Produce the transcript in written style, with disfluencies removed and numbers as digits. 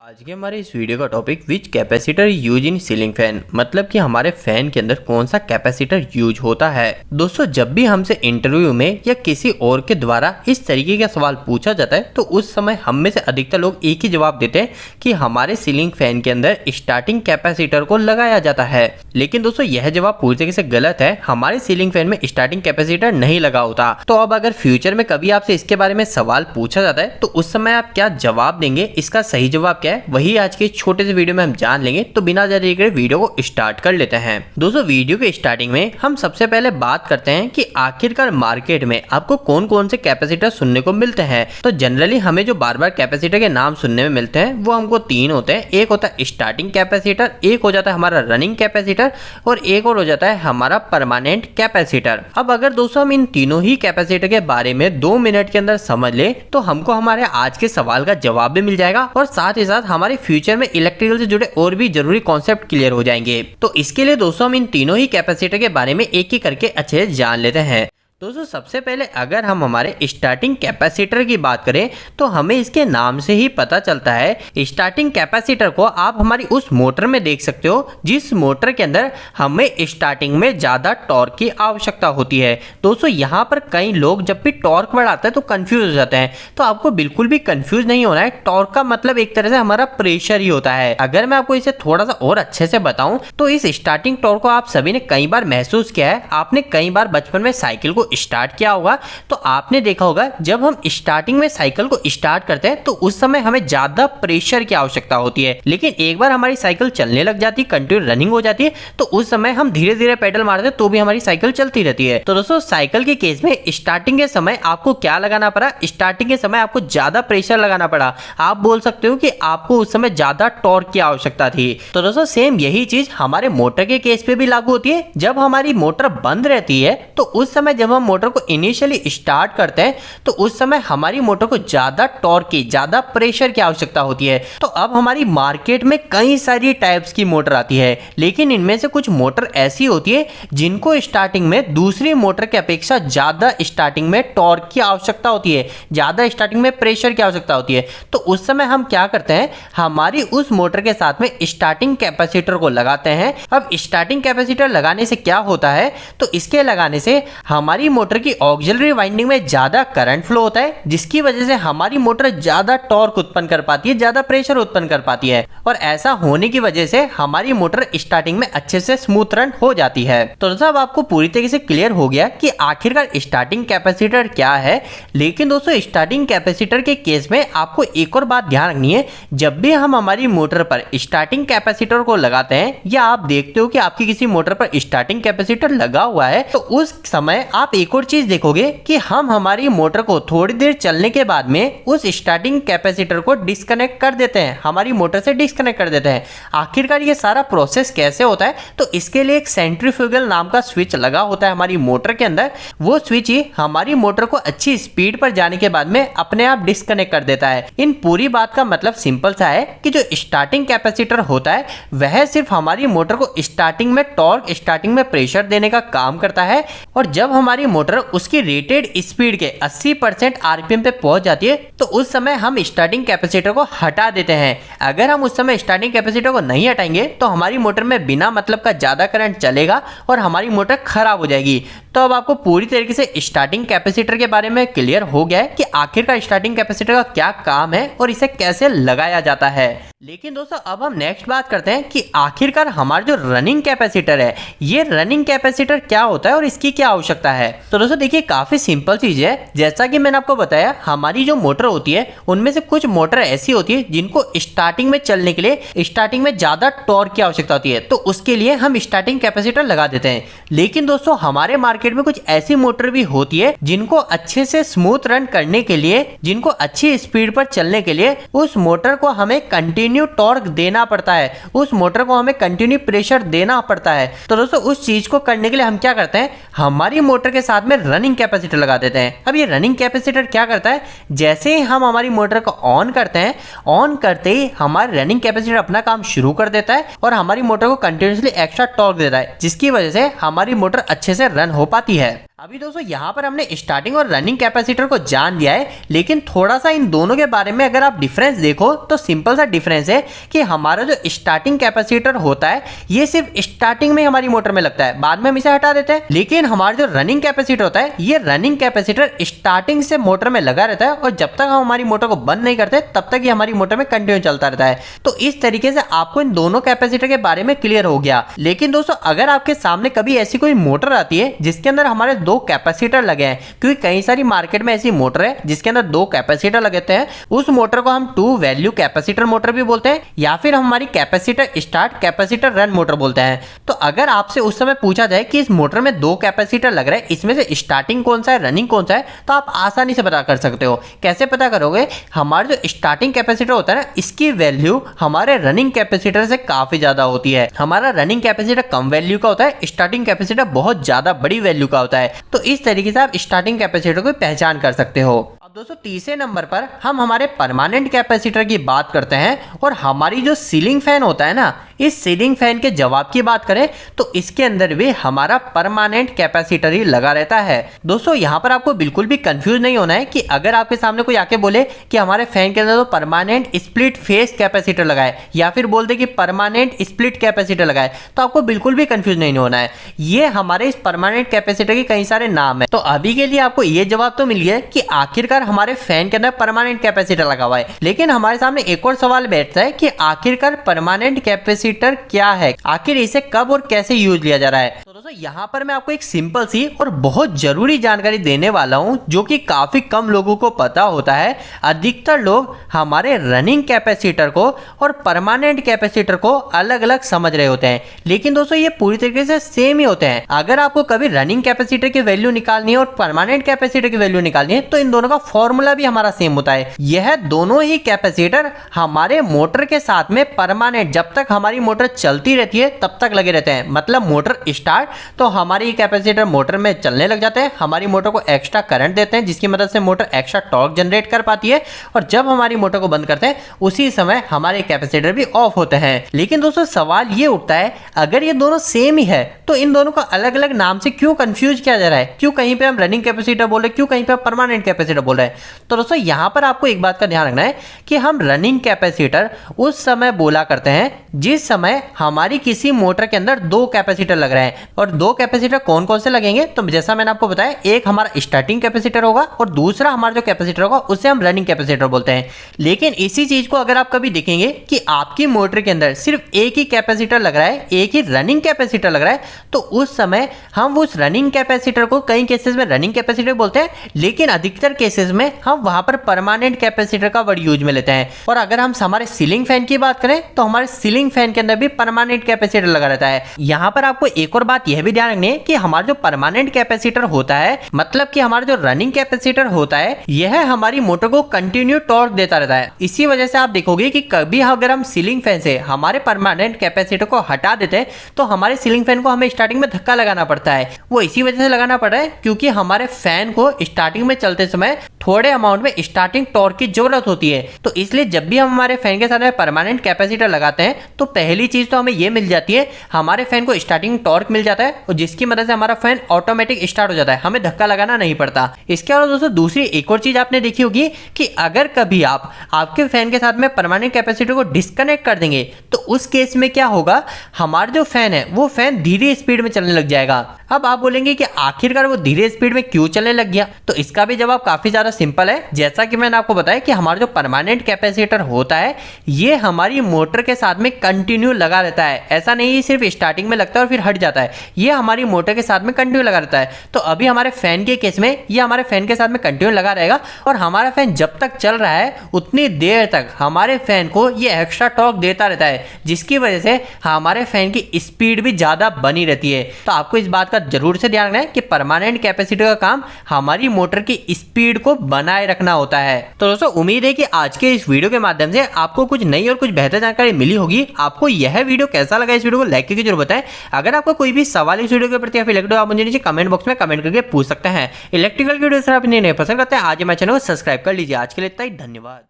आज के हमारे इस वीडियो का topic which capacitor use in ceiling fan, मतलब कि हमारे फैन के अंदर कौन सा कैपेसिटर यूज होता है। दोस्तों, जब भी हमसे इंटरव्यू में या किसी और के द्वारा इस तरीके का सवाल पूछा जाता है तो उस समय हम में से अधिकतर लोग एक ही जवाब देते हैं कि हमारे सीलिंग फैन के अंदर स्टार्टिंग कैपेसिटर को लगाया जाता है। लेकिन दोस्तों, यह जवाब पूरी तरीके से गलत है। हमारे सीलिंग फैन में स्टार्टिंग कैपेसिटर नहीं लगा होता। तो अब अगर फ्यूचर में कभी आपसे इसके बारे में सवाल पूछा जाता है तो उस समय आप क्या जवाब देंगे, इसका सही जवाब क्या है, वही आज के छोटे से वीडियो में हम जान लेंगे। तो बिना देरी करे वीडियो को स्टार्ट कर लेते हैं। दोस्तों, वीडियो के स्टार्टिंग में हम सबसे पहले बात करते हैं कि आखिरकार मार्केट में आपको कौन कौन से कैपेसिटर सुनने को मिलते हैं। तो जनरली हमें जो बार बार कैपेसिटर के नाम सुनने में मिलते हैं वो हमको तीन होते हैं। एक होता है स्टार्टिंग कैपेसिटर, एक हो जाता है हमारा रनिंग कैपेसिटर और एक और हो जाता है हमारा परमानेंट कैपेसिटर। अब अगर दोस्तों हम इन तीनों ही कैपेसिटर के बारे में 2 मिनट के अंदर समझ ले तो हमको हमारे आज के सवाल का जवाब भी मिल जाएगा और साथ ही साथ हमारे फ्यूचर में इलेक्ट्रिकल से जुड़े और भी जरूरी कॉन्सेप्ट क्लियर हो जाएंगे। तो इसके लिए दोस्तों हम इन तीनों ही कैपेसिटर के बारे में एक एक करके अच्छे से जान लेते हैं। दोस्तों, सबसे पहले अगर हम हमारे स्टार्टिंग कैपेसिटर की बात करें तो हमें इसके नाम से ही पता चलता है। स्टार्टिंग कैपेसिटर को आप हमारी उस मोटर में देख सकते हो जिस मोटर के अंदर हमें स्टार्टिंग में ज्यादा टॉर्क की आवश्यकता होती है। दोस्तों, यहाँ पर कई लोग जब भी टॉर्क बढ़ाते हैं तो कंफ्यूज हो जाते हैं। तो आपको बिल्कुल भी कंफ्यूज नहीं होना है। टॉर्क का मतलब एक तरह से हमारा प्रेशर ही होता है। अगर मैं आपको इसे थोड़ा सा और अच्छे से बताऊं तो इस स्टार्टिंग टॉर्क को आप सभी ने कई बार महसूस किया है। आपने कई बार बचपन में साइकिल को स्टार्ट किया होगा तो आपने देखा होगा जब हम स्टार्टिंग में साइकिल को स्टार्ट करते हैं तो उस समय हमें ज्यादा प्रेशर की आवश्यकता होती है। लेकिन एक बार हमारी साइकिल चलने लग जाती है, कंटिन्यू रनिंग हो जाती है, तो उस समय हम धीरे धीरे पेडल मारते हैं तो भी हमारी साइकिल चलती रहती है। तो दोस्तों, साइकिल के केस में स्टार्टिंग के समय आपको क्या लगाना पड़ा? स्टार्टिंग के समय आपको ज्यादा प्रेशर लगाना पड़ा। आप बोल सकते हो कि आपको उस समय ज्यादा टॉर्क की आवश्यकता थी। तो दोस्तों, सेम यही चीज हमारे मोटर के केस पे भी लागू होती है। जब हमारी मोटर बंद रहती है तो उस समय जब हम मोटर को इनिशियली स्टार्ट करते हैं तो उस समय हमारी मोटर को ज्यादा टॉर्क की, ज्यादा प्रेशर की आवश्यकता होती है। तो अब हमारी मार्केट में कई सारी टाइप्स की मोटर आती है, लेकिन इनमें से कुछ मोटर ऐसी होती है जिनको स्टार्टिंग में दूसरी मोटर की अपेक्षा ज्यादा स्टार्टिंग में टॉर्क की आवश्यकता होती है, ज्यादा स्टार्टिंग में प्रेशर की आवश्यकता होती है। तो उस समय हम क्या करते हैं, हमारी उस मोटर के साथ में स्टार्टिंग कैपेसिटर को लगाते हैं। अब स्टार्टिंग कैपेसिटर लगाने से क्या होता है, तो इसके लगाने से हमारी मोटर की ऑक्सिलरी वाइंडिंग में ज्यादा करंट फ्लो होता है, जिसकी वजह से हमारी मोटर ज्यादा टॉर्क उत्पन्न कर पाती है, ज्यादा प्रेशर उत्पन्न कर पाती है। और ऐसा होने की वजह से हमारी मोटर स्टार्टिंग में अच्छे से स्मूथ रन हो जाती है। तो दोस्तों, अब आपको पूरी तरीके से क्लियर हो गया कि आखिरकार स्टार्टिंग कैपेसिटर क्या है। लेकिन दोस्तों, स्टार्टिंग कैपेसिटर के केस में आपको एक और बात ध्यान रखनी है। जब भी हम हमारी मोटर पर स्टार्टिंग कैपेसिटर को लगाते हैं या आप देखते हो कि आपकी किसी मोटर पर स्टार्टिंग कैपेसिटर लगा हुआ है तो उस समय आप एक और चीज देखोगे कि हम हमारी मोटर को थोड़ी देर चलने के बाद में उस स्टार्टिंग कैपेसिटर को डिस्कनेक्ट कर देते हैं, हमारी मोटर से डिस्कनेक्ट कर देते हैं। आखिरकार ये सारा प्रोसेस कैसे होता है, तो इसके लिए एक सेंट्रीफ्यूगल नाम का स्विच लगा होता है हमारी मोटर के अंदर। वो स्विच ही हमारी मोटर को अच्छी स्पीड पर जाने के बाद में अपने आप डिस्कनेक्ट कर देता है। इन पूरी बात का मतलब सिंपल सा है कि जो स्टार्टिंग कैपेसिटर होता है वह सिर्फ हमारी मोटर को स्टार्टिंग में टॉर्क, स्टार्टिंग में प्रेशर देने का काम करता है। और जब हमारी मोटर उसकी रेटेड स्पीड के 80% आरपीएम पे पहुंच जाती है तो उस समय हम स्टार्टिंग कैपेसिटर को हटा देते हैं। अगर हम उस समय स्टार्टिंग कैपेसिटर को नहीं हटाएंगे तो हमारी मोटर में बिना मतलब का ज्यादा करंट चलेगा और हमारी मोटर खराब हो जाएगी। तो अब आपको पूरी तरीके से स्टार्टिंग कैपेसिटर के बारे में क्लियर हो गया है कि आखिरकार स्टार्टिंग कैपेसिटर का क्या काम है और इसे कैसे लगाया जाता है। लेकिन दोस्तों, अब हम नेक्स्ट बात करते हैं कि आखिरकार हमारा जो रनिंग कैपेसिटर है, ये रनिंग कैपेसिटर क्या होता है और इसकी क्या आवश्यकता है। तो दोस्तों देखिए, काफी सिंपल चीज है। जैसा कि मैंने आपको बताया, हमारी जो मोटर होती है उनमें से कुछ मोटर ऐसी होती है जिनको स्टार्टिंग में चलने के लिए स्टार्टिंग में ज्यादा टॉर्क की आवश्यकता होती है, तो उसके लिए हम स्टार्टिंग कैपेसिटर लगा देते हैं। लेकिन दोस्तों, हमारे मार्केट में कुछ ऐसी मोटर भी होती है जिनको अच्छे से स्मूथ रन करने के लिए, जिनको अच्छी स्पीड पर चलने के लिए उस मोटर को हमें कंटिन्यू टॉर्क देना पड़ता है, उस मोटर को हमें कंटिन्यू प्रेशर देना पड़ता है। तो दोस्तों, उस चीज को करने के लिए हम क्या करते हैं, हमारी मोटर के साथ में रनिंग कैपेसिटर लगा देते हैं। अब ये रनिंग कैपेसिटर क्या करता है, जैसे ही हम हमारी मोटर को ऑन करते हैं, ऑन करते ही हमारी रनिंग कैपेसिटर अपना काम शुरू कर देता है और हमारी मोटर को कंटिन्यूअसली एक्स्ट्रा टॉर्क देता है, जिसकी वजह से हमारी मोटर अच्छे से रन हो पाती है। अभी दोस्तों यहाँ पर हमने स्टार्टिंग और रनिंग कैपेसिटर को जान लिया है, लेकिन थोड़ा सा इन दोनों के बारे में अगर आप डिफरेंस देखो तो सिंपल सा डिफरेंस है कि हमारा जो स्टार्टिंग कैपेसिटर होता है ये सिर्फ स्टार्टिंग में हमारी मोटर में लगता है, बाद में हम इसे हटा देते हैं। लेकिन हमारा जो रनिंग कैपेसिटर होता है ये रनिंग कैपेसिटर स्टार्टिंग से मोटर में लगा रहता है और जब तक हम हमारी मोटर को बंद नहीं करते तब तक ये हमारी मोटर में कंटिन्यू चलता रहता है। तो इस तरीके से आपको इन दोनों कैपेसिटर के बारे में क्लियर हो गया। लेकिन दोस्तों अगर आपके सामने कभी ऐसी कोई मोटर आती है जिसके अंदर हमारे दो कैपेसिटर लगे हैं, क्योंकि कई सारी मार्केट में ऐसी मोटर है जिसके अंदर दो कैपेसिटर लगते हैं, उस मोटर को हम टू वैल्यू कैपेसिटर मोटर भी बोलते हैं या फिर हम हमारी capacitor start capacitor run motor बोलते हैं। तो अगर आपसे उस समय पूछा जाए कि इस मोटर में दो कैपेसिटर लग रहे हैं, इसमें से स्टार्टिंग कौन सा है रनिंग कौन सा है, तो आप आसानी से पता कर सकते हो। कैसे पता करोगे? हमारा जो स्टार्टिंग कैपेसिटर होता है ना, इसकी वैल्यू हमारे रनिंग कैपेसिटर से काफी ज्यादा होती है। हमारा रनिंग कैपेसिटर कम वैल्यू का होता है, स्टार्टिंग कैपेसिटर बहुत ज्यादा बड़ी वैल्यू का होता है। तो इस तरीके से आप स्टार्टिंग कैपेसिटर को पहचान कर सकते हो। अब दोस्तों तीसरे नंबर पर हम हमारे परमानेंट कैपेसिटर की बात करते हैं और हमारी जो सीलिंग फैन होता है ना, इस सीलिंग फैन के जवाब की बात करें तो इसके अंदर भी हमारा परमानेंट कैपेसिटर ही लगा रहता है। दोस्तों यहाँ पर आपको बिल्कुल भी कंफ्यूज नहीं होना है कि अगर आपके सामने कोई आके बोले कि हमारे फैन के अंदर तो परमानेंट स्प्लिट फेस कैपेसिटर लगाए या फिर बोल दे कि परमानेंट स्प्लिट कैपेसिटर लगाए, तो आपको बिल्कुल भी कंफ्यूज नहीं होना है। ये हमारे इस परमानेंट कैपेसिटर के कई सारे नाम है। तो अभी के लिए आपको ये जवाब तो मिल गया कि आखिरकार हमारे फैन के अंदर परमानेंट कैपेसिटर लगा हुआ है, लेकिन हमारे सामने एक और सवाल बैठता है कि आखिरकार परमानेंट कैपेसिटर क्या है, आखिर इसे कब और कैसे यूज लिया जा रहा है। तो दोस्तों यहाँ पर मैं आपको एक सिंपल सी और बहुत जरूरी जानकारी देने वाला हूं जो कि काफी कम लोगों को पता होता है। अधिकतर लोग हमारे रनिंग कैपेसिटर को और परमानेंट कैपेसिटर को अलग अलग समझ रहे होते हैं, लेकिन दोस्तों ये पूरी तरीके से सेम ही होते हैं। अगर आपको कभी रनिंग कैपेसिटर की वैल्यू निकालनी है और परमानेंट कैपेसिटर की वैल्यू निकालनी है तो इन दोनों का फॉर्मूला भी हमारा सेम होता है। यह दोनों ही कैपेसिटर हमारे मोटर के साथ में परमानेंट जब तक हमारी मोटर चलती रहती है तब तक लगे रहते हैं। मतलब मोटर स्टार्ट तो हमारी कैपेसिटर मोटर में चलने लग जाते हैं, हमारी मोटर को एक्स्ट्रा करंट देते हैं जिसकी मदद से मोटर एक्स्ट्रा टॉर्क जनरेट कर पाती है, और जब हमारी मोटर को बंद करते हैं उसी समय हमारे कैपेसिटर भी ऑफ होते हैं। लेकिन दोस्तों सवाल ये उठता है, अगर ये दोनों सेम ही है तो इन दोनों को अलग अलग नाम से क्यों कंफ्यूज किया जा रहा है? क्यों कहीं पे हम रनिंग कैपेसिटर बोल रहे हैं, क्यों कहीं पे परमानेंट कैपेसिटर बोल रहे हैं? तो दोस्तों यहां पर आपको एक बात का ध्यान रखना है कि हम रनिंग कैपेसिटर उस समय बोला करते हैं जिस समय हमारी किसी मोटर के अंदर दो कैपेसिटर लग रहे हैं। और दो कैपेसिटर कौन कौन से लगेंगे? तो जैसा मैंने आपको बताया, एक हमारा स्टार्टिंग कैपेसिटर होगा और दूसरा हमारा जो कैपेसिटर होगा उसे हम रनिंग कैपेसिटर बोलते हैं। लेकिन इसी चीज को अगर आप कभी देखेंगे कि आपकी मोटर के अंदर सिर्फ एक ही कैपेसिटर लग रहा है, एक ही रनिंग कैपेसिटर लग रहा है, तो उस समय हम उस रनिंग कैपेसिटर को कई केसेस में रनिंग कैपेसिटर बोलते हैं, लेकिन अधिकतर केसेस में हम वहां पर परमानेंट कैपेसिटर का वर्ड यूज में लेते हैं। और अगर हम हमारे सीलिंग फैन की बात करें तो हमारे सीलिंग फैन के अंदर भी परमानेंट कैपेसिटर लगा रहता है। यहां पर आपको एक और बात यह भी ध्यान रखनी है कि हमारा जो परमानेंट कैपेसिटर होता है, मतलब कि हमारा जो रनिंग कैपेसिटर होता है, यह हमारी मोटर को कंटिन्यू टॉर्क देता रहता है। इसी वजह से आप देखोगे कि कभी अगर हम सीलिंग फैन से हमारे परमानेंट कैपेसिटर को हटा देते हैं तो हमारे सीलिंग फैन को हमें स्टार्टिंग में धक्का लगाना पड़ता है। वो इसी वजह से लगाना पड़ रहा है क्योंकि हमारे फैन को स्टार्टिंग में चलते समय थोड़े अमाउंट में स्टार्टिंग टॉर्क की जरूरत होती है। तो इसलिए जब भी हम हमारे फैन के साथ में परमानेंट कैपेसिटर लगाते हैं तो पहली चीज तो हमें यह मिल जाती है, हमारे फैन को स्टार्टिंग टॉर्क मिल जाता है और जिसकी मदद से हमारा फैन ऑटोमेटिक स्टार्ट हो जाता है, हमें धक्का लगाना नहीं पड़ता। इसके अलावा दोस्तों दूसरी एक और चीज आपने देखी होगी कि अगर कभी आप आपके फैन के साथ में परमानेंट कैपेसिटर को डिस्कनेक्ट कर देंगे तो उस केस में क्या होगा, हमारा जो फैन है वो फैन धीरे स्पीड में चलने लग जाएगा। अब आप बोलेंगे कि आखिरकार वो धीरे स्पीड में क्यों चलने लग गया? तो इसका भी जवाब काफी ज्यादा सिंपल है। जैसा कि मैंने आपको बताया कि हमारा जो परमानेंट कैपेसिटर होता है ये हमारी मोटर के साथ में कंटिन्यू लगा रहता है। ऐसा नहीं सिर्फ स्टार्टिंग में लगता है और फिर हट जाता है, ये हमारी मोटर के साथ में कंटिन्यू लगा रहता है। तो अभी हमारे फैन के केस में ये हमारे फैन के साथ में कंटिन्यू लगा रहेगा और हमारा फैन जब तक चल रहा है उतनी देर तक हमारे फैन को ये एक्स्ट्रा टॉर्क देता रहता है, जिसकी वजह से हमारे फैन की स्पीड भी ज्यादा बनी रहती है। तो आपको इस बात का जरूर से ध्यान रखना है कि परमानेंट कैपेसिटर का काम हमारी मोटर की स्पीड को बनाए रखना होता है। तो दोस्तों उम्मीद है कि आज के इस वीडियो के माध्यम से आपको कुछ नई और कुछ बेहतर जानकारी मिली होगी। आपको यह वीडियो कैसा लगा, इस वीडियो को लाइक करके जरूर बताएं। अगर आपको कोई भी सवाल इस वीडियो के प्रति या फिर इलेक्ट्रिकल आप मुझे नीचे कमेंट बॉक्स में कमेंट करके पूछ सकते हैं। इलेक्ट्रिकल की वीडियो आप नहीं पसंद करते हैं आज हमारे चैनल को सब्सक्राइब कर लीजिए। आज के लिए इतना ही, धन्यवाद।